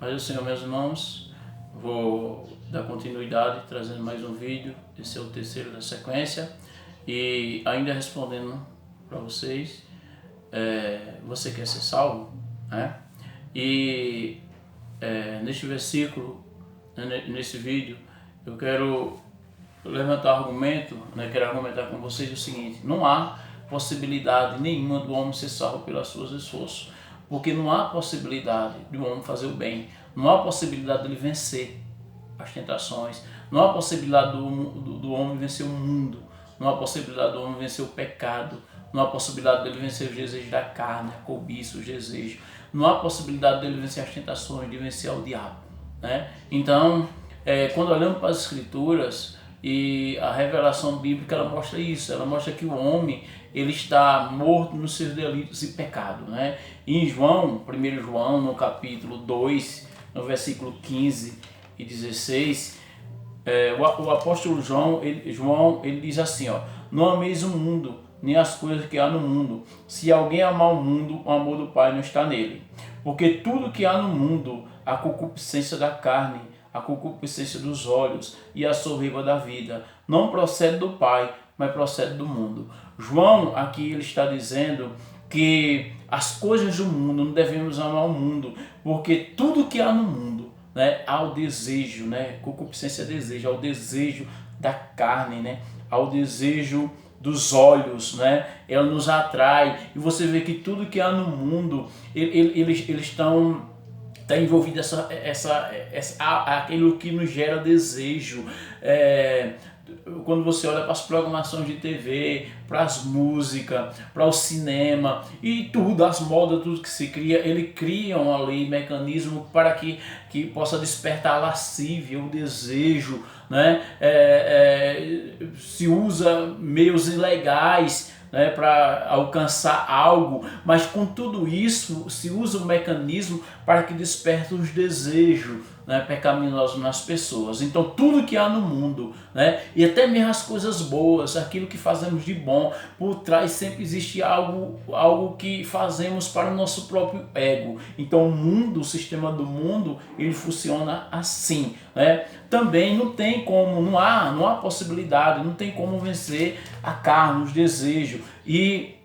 Paz do Senhor, meus irmãos. Vou dar continuidade trazendo mais um vídeo. Esse é o terceiro da sequência. E ainda respondendo para vocês, você quer ser salvo? E neste versículo, nesse vídeo, eu quero levantar argumento, quero argumentar com vocês o seguinte: não há possibilidade nenhuma do homem ser salvo pelos seus esforços. Porque não há possibilidade do homem fazer o bem, não há possibilidade dele vencer as tentações, não há possibilidade do homem vencer o mundo, não há possibilidade do homem vencer o pecado, não há possibilidade dele vencer os desejos da carne, a cobiça, os desejos, não há possibilidade dele vencer as tentações, de vencer o diabo. Então, quando olhamos para as Escrituras, e a revelação bíblica, ela mostra isso, ela mostra que o homem, ele está morto nos seus delitos e pecados. Em João, 1 João, no capítulo 2, no versículo 15 e 16, o apóstolo João, ele diz assim: não ameis o mundo, nem as coisas que há no mundo. Se alguém amar o mundo, o amor do Pai não está nele. Porque tudo que há no mundo, a concupiscência da carne, a concupiscência dos olhos e a soberba da vida, não procede do Pai, mas procede do mundo. João aqui ele está dizendo que as coisas do mundo, não devemos amar o mundo, porque tudo que há no mundo, há o desejo, concupiscência é desejo, há o desejo da carne, há o desejo dos olhos, ela nos atrai, e você vê que tudo que há no mundo, eles estão... está envolvido aquilo que nos gera desejo. Quando você olha para as programações de TV, para as músicas, para o cinema e tudo, as modas, tudo que se cria, eles criam ali mecanismo para que possa despertar a lascívia, o desejo, se usa meios ilegais para alcançar algo, mas com tudo isso se usa um mecanismo para que desperte os desejos pecaminosos nas pessoas. Então tudo que há no mundo, e até mesmo as coisas boas, aquilo que fazemos de bom, por trás sempre existe algo que fazemos para o nosso próprio ego. Então o mundo, o sistema do mundo, ele funciona assim. Também não tem como, não há possibilidade, não tem como vencer a carne, os desejos, e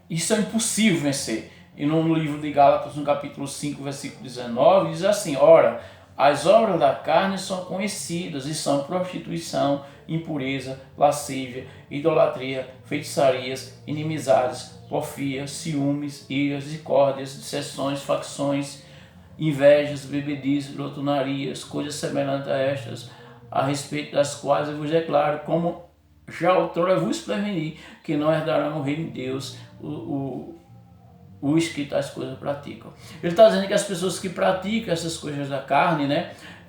isso é impossível vencer. E no livro de Gálatas, no capítulo 5, versículo 19, diz assim: ora, as obras da carne são conhecidas e são prostituição, impureza, lascívia, idolatria, feitiçarias, inimizades, porfia, ciúmes, iras, discórdias, dissensões, facções, invejas, bebedices, glutonarias, coisas semelhantes a estas, a respeito das quais eu vos declaro, como já outrora vos preveni, que não herdarão o reino de Deus os que tais coisas praticam. Ele está dizendo que as pessoas que praticam essas coisas da carne,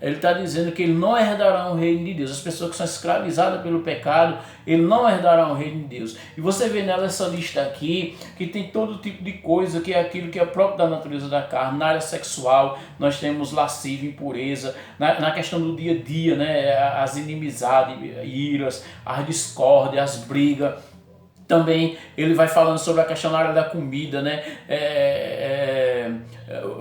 ele está dizendo que ele não herdará o reino de Deus. As pessoas que são escravizadas pelo pecado, ele não herdará o reino de Deus. E você vê nela essa lista aqui, que tem todo tipo de coisa, que é aquilo que é próprio da natureza da carne. Na área sexual, nós temos lascívia, impureza. Na questão do dia a dia, as inimizades, iras, as discórdias, as brigas. Também ele vai falando sobre a questão na área da comida,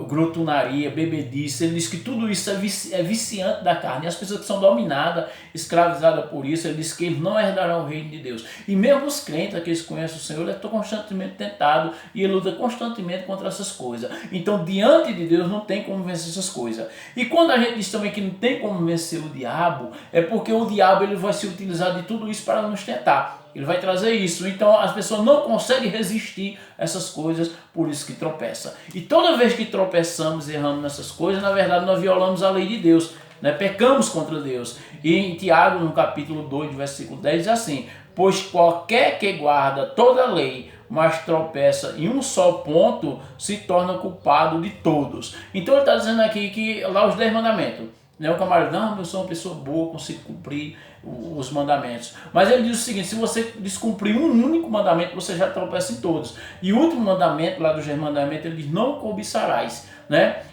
glutonaria, bebedice. Ele diz que tudo isso é viciante da carne. E as pessoas que são dominadas, escravizadas por isso, ele diz que eles não herdarão o reino de Deus. E mesmo os crentes, aqueles que conhecem o Senhor, ele é constantemente tentado e ele luta constantemente contra essas coisas. Então, diante de Deus, não tem como vencer essas coisas. E quando a gente diz também que não tem como vencer o diabo, é porque o diabo ele vai se utilizar de tudo isso para nos tentar. Ele vai trazer isso. Então as pessoas não conseguem resistir a essas coisas, por isso que tropeça. E toda vez que tropeçamos e erramos nessas coisas, na verdade nós violamos a lei de Deus, pecamos contra Deus. E em Tiago, no capítulo 2, versículo 10, diz assim: pois qualquer que guarda toda a lei, mas tropeça em um só ponto, se torna culpado de todos. Então ele está dizendo aqui que lá os 10 mandamentos, o camarada, não, eu sou uma pessoa boa, consigo cumprir os mandamentos. Mas ele diz o seguinte: se você descumprir um único mandamento, você já tropeça em todos. E o último mandamento, lá do 10 mandamentos, ele diz: não cobiçarás.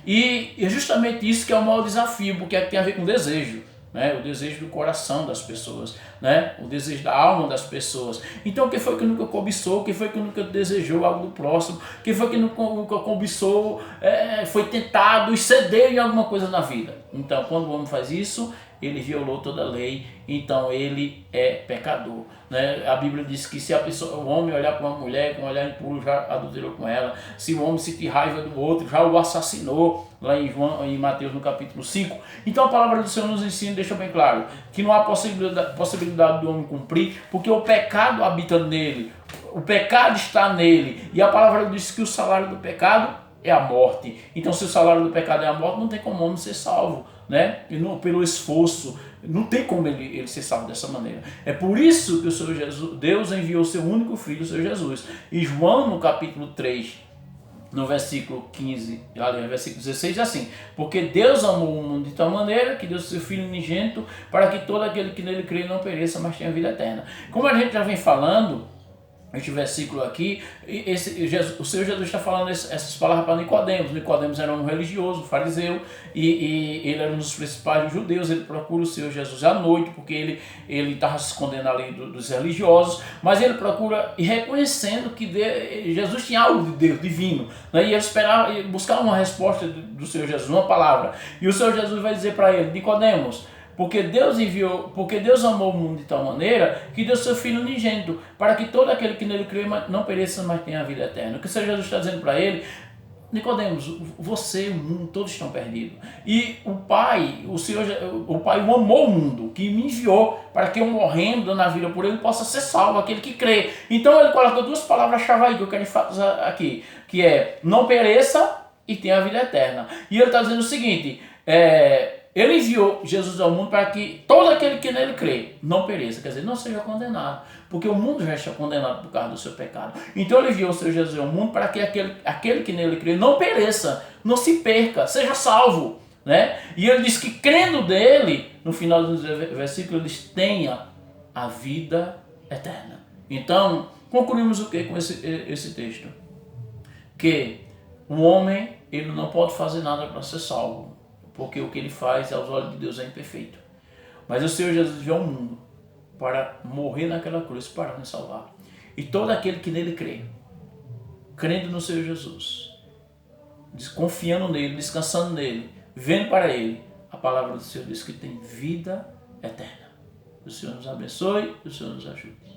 E é justamente isso que é o maior desafio, porque tem a ver com desejo. né? O desejo do coração das pessoas, né? O desejo da alma das pessoas. Então, quem foi que nunca cobiçou? Quem foi que nunca desejou algo do próximo? Quem foi que nunca cobiçou, foi tentado e cedeu em alguma coisa na vida? Então, quando o homem faz isso, ele violou toda a lei, então ele é pecador, né? A Bíblia diz que se o homem olhar para uma mulher com um olhar impuro, já adulterou com ela. Se o homem sentir raiva do outro, já o assassinou, lá em Mateus no capítulo 5. Então a palavra do Senhor nos ensina, deixa bem claro, que não há possibilidade do homem cumprir, porque o pecado habita nele, o pecado está nele, e a palavra diz que o salário do pecado é a morte. Então, se o salário do pecado é a morte, não tem como o homem ser salvo, né? E não, pelo esforço, não tem como ele ser salvo dessa maneira. É por isso que o Senhor Jesus, Deus enviou o seu único filho, o Senhor Jesus. E João, no capítulo 3, no versículo 15, aliás, versículo 16, é assim: porque Deus amou o mundo de tal maneira que deu seu Filho unigênito para que todo aquele que nele crê não pereça, mas tenha vida eterna. Como a gente já vem falando, este versículo aqui, o Senhor Jesus está falando essas palavras para Nicodemos. Nicodemos era um religioso, fariseu, e ele era um dos principais judeus. Ele procura o Senhor Jesus à noite, porque ele estava se escondendo ali dos religiosos, mas ele procura, e reconhecendo que Jesus tinha algo de Deus, divino, né? E ele esperava, buscar uma resposta do Senhor Jesus, uma palavra. E o Senhor Jesus vai dizer para ele: Nicodemos, porque Deus amou o mundo de tal maneira que deu seu Filho unigênito, para que todo aquele que nele crê não pereça, mas tenha a vida eterna. O que o Senhor Jesus está dizendo para ele: Nicodemos, você, o mundo, todos estão perdidos. E o Pai o amou o mundo, que me enviou para que eu, morrendo, dando a vida por ele, possa ser salvo, aquele que crê. Então ele coloca duas palavras-chave aí que eu quero enfatizar aqui, que é: não pereça e tenha a vida eterna. E ele está dizendo o seguinte: ele enviou Jesus ao mundo para que todo aquele que nele crê não pereça, quer dizer, não seja condenado, porque o mundo já está condenado por causa do seu pecado. Então ele enviou o seu Jesus ao mundo para que aquele que nele crê não pereça, não se perca, seja salvo, né? E ele diz que crendo dele, no final do versículo, eles tenham a vida eterna. Então, concluímos o que com esse texto? Que o homem, ele não pode fazer nada para ser salvo, porque o que ele faz aos olhos de Deus é imperfeito. Mas o Senhor Jesus veio ao mundo para morrer naquela cruz para nos salvar. E todo aquele que nele crê, crendo no Senhor Jesus, confiando nele, descansando nele, vendo para ele, a palavra do Senhor diz que tem vida eterna. O Senhor nos abençoe e o Senhor nos ajude.